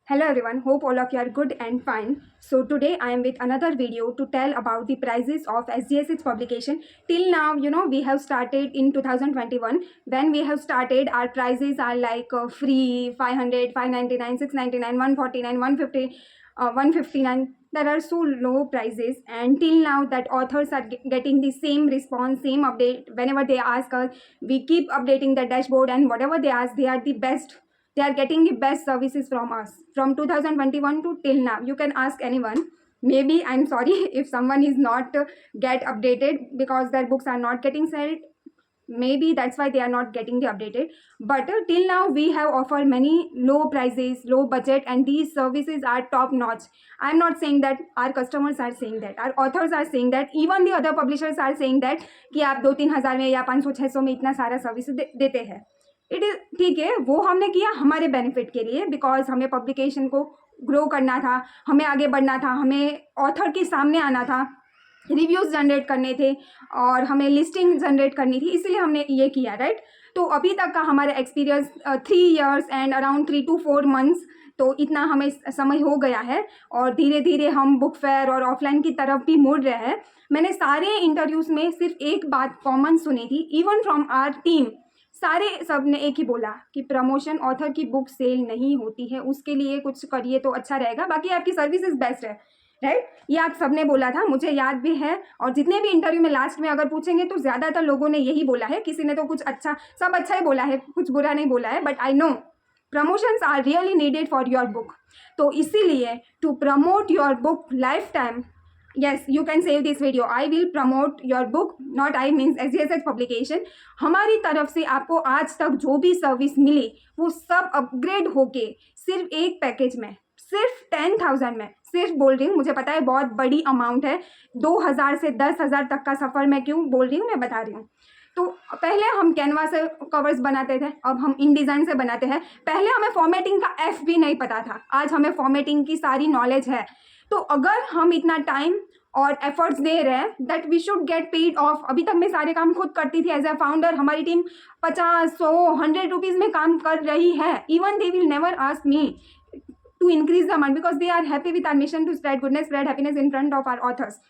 Hello everyone, hope all of you are good and fine. So today I am with another video to tell about the prices of SGSH publication. Till now, we have started in 2021. When we have started, our prices are like free, 500, 599, 699, 149, 150, 159. There are so low prices, and till now that authors are getting the same response, same update. Whenever they ask us, we keep updating the dashboard, and whatever they ask, they are the best. They are getting the best services from us from 2021 to till now. You can ask anyone. Maybe I'm sorry if someone is not get updated because their books are not getting sold. Maybe that's why they are not getting the updated. But till now we have offered many low prices, low budget, and these services are top notch. I'm not saying that, our customers are saying that, our authors are saying that, even the other publishers are saying that कि आप 2-3 हज़ार में या 500-600 में इतना सारा service देते हैं. इट इज ठीक है, वो हमने किया हमारे बेनिफिट के लिए, बिकॉज हमें पब्लिकेशन को ग्रो करना था, हमें आगे बढ़ना था, हमें ऑथर के सामने आना था, रिव्यूज़ जनरेट करने थे और हमें लिस्टिंग जनरेट करनी थी, इसलिए हमने ये किया, राइट. तो अभी तक का हमारा experience 3 years and around 3 to 4 months, तो इतना हमें समय हो गया है और धीरे धीरे हम बुक फेयर और ऑफलाइन की तरफ भी मुड़ रहे हैं. मैंने सारे इंटरव्यूज़ में सिर्फ एक बात कॉमन सुनी थी, इवन फ्रॉम आवर टीम. सारे सब ने एक ही बोला कि प्रमोशन ऑथर की बुक सेल नहीं होती है, उसके लिए कुछ करिए तो अच्छा रहेगा, बाकी आपकी सर्विसेज बेस्ट है, राइट. ये आप सब ने बोला था, मुझे याद भी है. और जितने भी इंटरव्यू में लास्ट में अगर पूछेंगे तो ज़्यादातर लोगों ने यही बोला है. किसी ने तो कुछ अच्छा, सब अच्छा ही बोला है, कुछ बुरा नहीं बोला है. But I know promotions are really needed for your book. तो इसीलिए to promote your book life time, yes, you can save this video. I will promote your book, not I means SGSH publication. हमारी तरफ से आपको आज तक जो भी सर्विस मिली वो सब अपग्रेड होके सिर्फ एक पैकेज में, सिर्फ 10,000 में, सिर्फ बोल रही हूँ, मुझे पता है बहुत बड़ी अमाउंट है, 2,000 से 10,000 तक का सफ़र मैं क्यों बोल रही हूँ, मैं बता रही हूँ. तो पहले हम कैनवा से कवर्स बनाते थे, अब हम इन डिज़ाइन से बनाते हैं. पहले हमें फॉर्मेटिंग का एफ भी नहीं पता था, आज हमें फॉर्मेटिंग की सारी नॉलेज है. तो अगर हम इतना टाइम और एफर्ट्स दे रहे हैं, that we should get paid off. अभी तक मैं सारे काम खुद करती थी एज ए फाउंडर. हमारी टीम 50, 100, 100 रुपीज़ में काम कर रही है. Even they will never ask me to increase the amount because they are happy with our mission to spread goodness, spread happiness in front of our authors.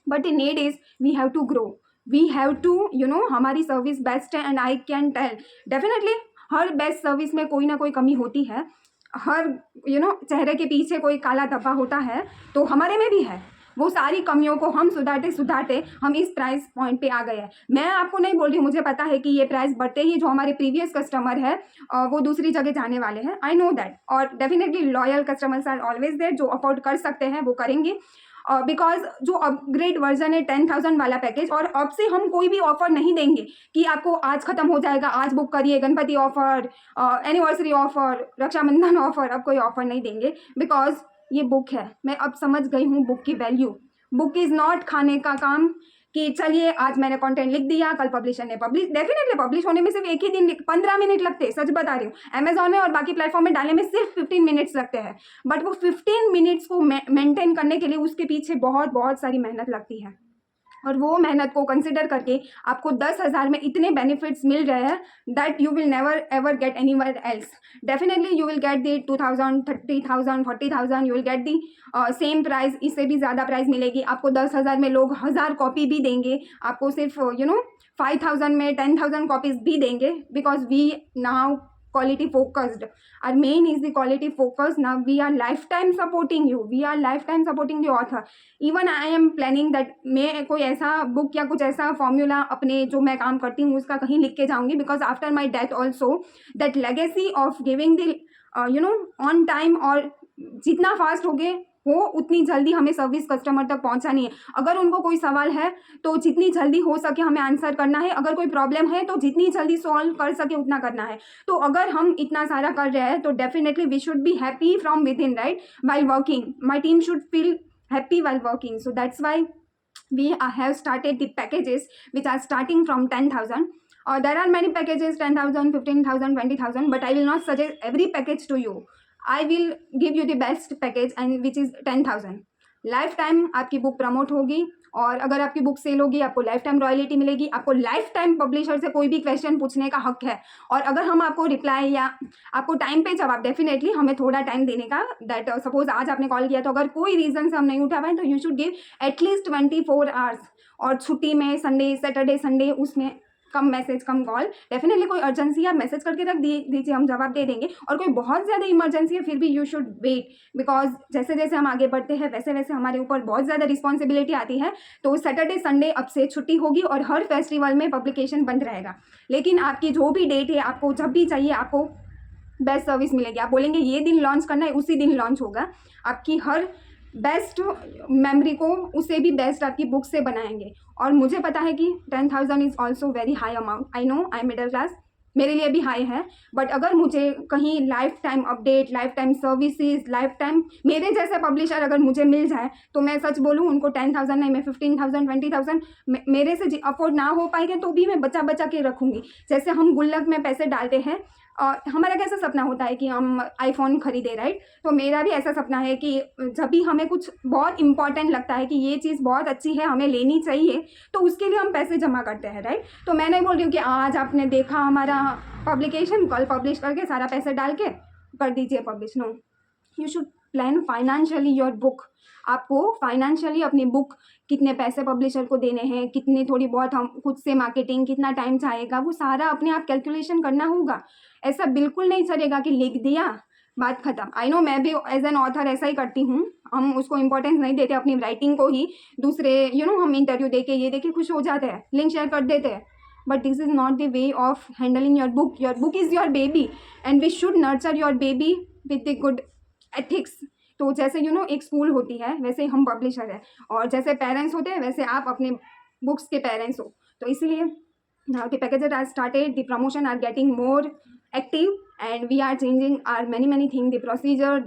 But the need is we have to grow, we have to, हमारी service best है. And I can tell definitely हर best service में कोई ना कोई कमी होती है, हर चेहरे के पीछे कोई काला धब्बा होता है, तो हमारे में भी है. वो सारी कमियों को हम सुधारते सुधारते हम इस प्राइस पॉइंट पे आ गए हैं. मैं आपको नहीं बोल रही हूँ, मुझे पता है कि ये प्राइस बढ़ते ही जो हमारे प्रीवियस कस्टमर है वो दूसरी जगह जाने वाले हैं. I know that. और definitely loyal customers are always there, जो अफोर्ड कर सकते हैं वो करेंगे. बिकॉज जो अपग्रेड वर्जन है 10,000 वाला पैकेज, और अब से हम कोई भी ऑफर नहीं देंगे कि आपको आज खत्म हो जाएगा, आज बुक करिए, Ganpati offer, anniversary offer, Rakshabandhan offer, अब कोई ऑफर नहीं देंगे. बिकॉज ये बुक है, मैं अब समझ गई हूँ बुक की वैल्यू. बुक इज़ नॉट खाने का काम कि चलिए आज मैंने कंटेंट लिख दिया, कल पब्लिशर ने पब्लिश. डेफिनेटली पब्लिश होने में सिर्फ एक ही दिन 15 मिनट लगते हैं, सच बता रही हूँ. अमेजॉन में और बाकी प्लेटफॉर्म में डालने में सिर्फ 15 मिनट्स लगते हैं. बट वो 15 मिनट्स को मेंटेन करने के लिए उसके पीछे बहुत बहुत सारी मेहनत लगती है. और वो मेहनत को कंसिडर करके आपको 10,000 में इतने बेनिफिट्स मिल रहे हैं that you will never ever get anywhere else. Definitely you will get the 2,000, 30,000, 40,000, you will get the same price. इससे भी ज़्यादा प्राइस मिलेगी आपको. 10,000 में लोग 1,000 कॉपी भी देंगे आपको, सिर्फ 5,000 में 10,000 कॉपीज़ भी देंगे. Because we now quality focused, our main is the quality focus. Now we are lifetime supporting you, we are lifetime supporting the author. Even I am planning that मैं कोई ऐसा बुक या कुछ ऐसा फॉर्मूला अपने जो मैं काम करती हूँ उसका कहीं लिख के जाऊँगी. Because after my death also that legacy of giving the on time, और जितना फास्ट हो गए हो उतनी जल्दी हमें सर्विस कस्टमर तक पहुंचानी है. अगर उनको कोई सवाल है तो जितनी जल्दी हो सके हमें आंसर करना है. अगर कोई प्रॉब्लम है तो जितनी जल्दी सॉल्व कर सके उतना करना है. तो अगर हम इतना सारा कर रहे हैं तो definitely we should be happy from within, right, while working. My team should feel happy while working. So that's why we have started the packages which are starting from 10,000. There are many packages, 10,000, 15,000, 20,000, but I will not suggest every package to you. I will give you the best package and which is 10,000. Life time आपकी book promote होगी और अगर आपकी book cell होगी आपको life time royalty मिलेगी, आपको life time publisher से कोई भी क्वेश्चन पूछने का हक है। और अगर हम आपको रिप्लाई या आपको टाइम पे जवाब, डेफिनेटली हमें थोड़ा टाइम देने का, दैट सपोज आज आपने कॉल किया तो अगर कोई रीज़न से हम नहीं उठा पाए तो you should give at least 24 hours. और छुट्टी में संडे सैटरडे संडे उसमें कम मैसेज कम कॉल, डेफिनेटली कोई अर्जेंसी आप मैसेज करके रख दीजिए, हम जवाब दे देंगे। और कोई बहुत ज़्यादा इमरजेंसी है फिर भी यू शुड वेट, बिकॉज जैसे जैसे हम आगे बढ़ते हैं वैसे वैसे हमारे ऊपर बहुत ज़्यादा रिस्पॉन्सिबिलिटी आती है। तो सैटरडे संडे अब से छुट्टी होगी और हर फेस्टिवल में पब्लिकेशन बंद रहेगा। लेकिन आपकी जो भी डेट है, आपको जब भी चाहिए आपको बेस्ट सर्विस मिलेगी। आप बोलेंगे ये दिन लॉन्च करना है, उसी दिन लॉन्च होगा। आपकी हर बेस्ट मेमोरी को उससे भी बेस्ट आपकी बुक से बनाएंगे। और मुझे पता है कि 10,000 is also very high amount. I know I am middle class, मेरे लिए भी हाई है, बट अगर मुझे कहीं life time update, life time services, life time मेरे जैसे पब्लिशर अगर मुझे मिल जाए तो मैं सच बोलूँ उनको 10,000 नहीं, मैं 15,000 20,000 मेरे से अफोर्ड ना हो पाएंगे तो भी मैं बचा बचा के रखूँगी। जैसे हम गुल्लक में पैसे डालते हैं, और हमारा कैसा सपना होता है कि हम आईफोन खरीदे, राइट। तो मेरा भी ऐसा सपना है कि जब भी हमें कुछ बहुत इंपॉर्टेंट लगता है कि ये चीज़ बहुत अच्छी है हमें लेनी चाहिए, तो उसके लिए हम पैसे जमा करते हैं, राइट। तो मैं नहीं बोल रही हूँ कि आज आपने देखा हमारा पब्लिकेशन, कल पब्लिश करके सारा पैसे डाल के कर दीजिए publish. No, you should plan financially your book. आपको फाइनेंशियली अपनी बुक कितने पैसे पब्लिशर को देने हैं, कितनी थोड़ी बहुत हम खुद से मार्केटिंग, कितना टाइम चाहेगा, वो सारा अपने आप कैलकुलेशन करना होगा। ऐसा बिल्कुल नहीं चलेगा कि लिख दिया बात खत्म। आई नो, मैं भी एज एन ऑथर ऐसा ही करती हूँ, हम उसको इंपॉर्टेंस नहीं देते अपनी राइटिंग को ही। दूसरे हम इंटरव्यू दे के ये दे के खुश हो जाते हैं, लिंक शेयर कर देते हैं, but this is not the way of handling your book. Your book is your baby and we should nurture your baby with the good ethics. तो जैसे एक स्कूल होती है वैसे हम पब्लिशर है, और जैसे पेरेंट्स होते हैं वैसे आप अपने बुक्स के पेरेंट्स हो। तो इसीलिए now the packages are started, the promotion are getting more active, and we are changing our many things, the procedure,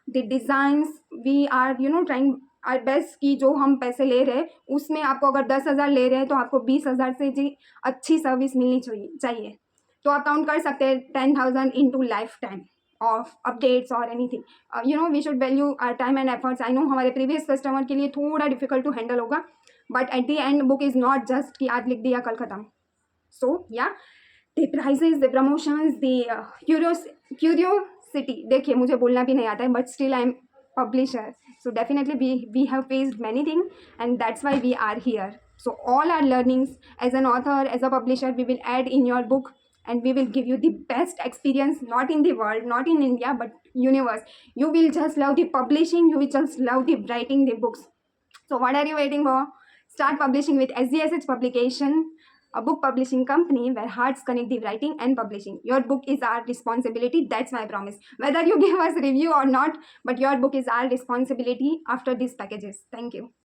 the designs, we are trying our best कि जो हम पैसे ले रहे हैं उसमें आपको अगर 10,000 ले रहे हैं तो आपको 20,000 से जी अच्छी सर्विस मिलनी चाहिए। तो आप काउंट कर सकते हैं 10,000 into life time of updates और anything. We should value our time and efforts. I know हमारे प्रीवियस कस्टमर के लिए थोड़ा डिफिकल्ट टू हैंडल होगा, but at the end book is not just कि आज लिख दिया कल ख़त्म। So yeah, the prices, the promotions, the curiosity. देखिए मुझे बोलना भी नहीं आता है, but still I'm publisher. So definitely we have faced many things, and that's why we are here. So all our learnings as an author, as a publisher, we will add in your book, and we will give you the best experience, not in the world, not in India, but universe. You will just love the publishing. You will just love the writing the books. So what are you waiting for? Start publishing with SGSH Publication, a book publishing company where hearts connect the writing and publishing. Your book is our responsibility. That's my promise. Whether you give us review or not, but your book is our responsibility after these packages. Thank you.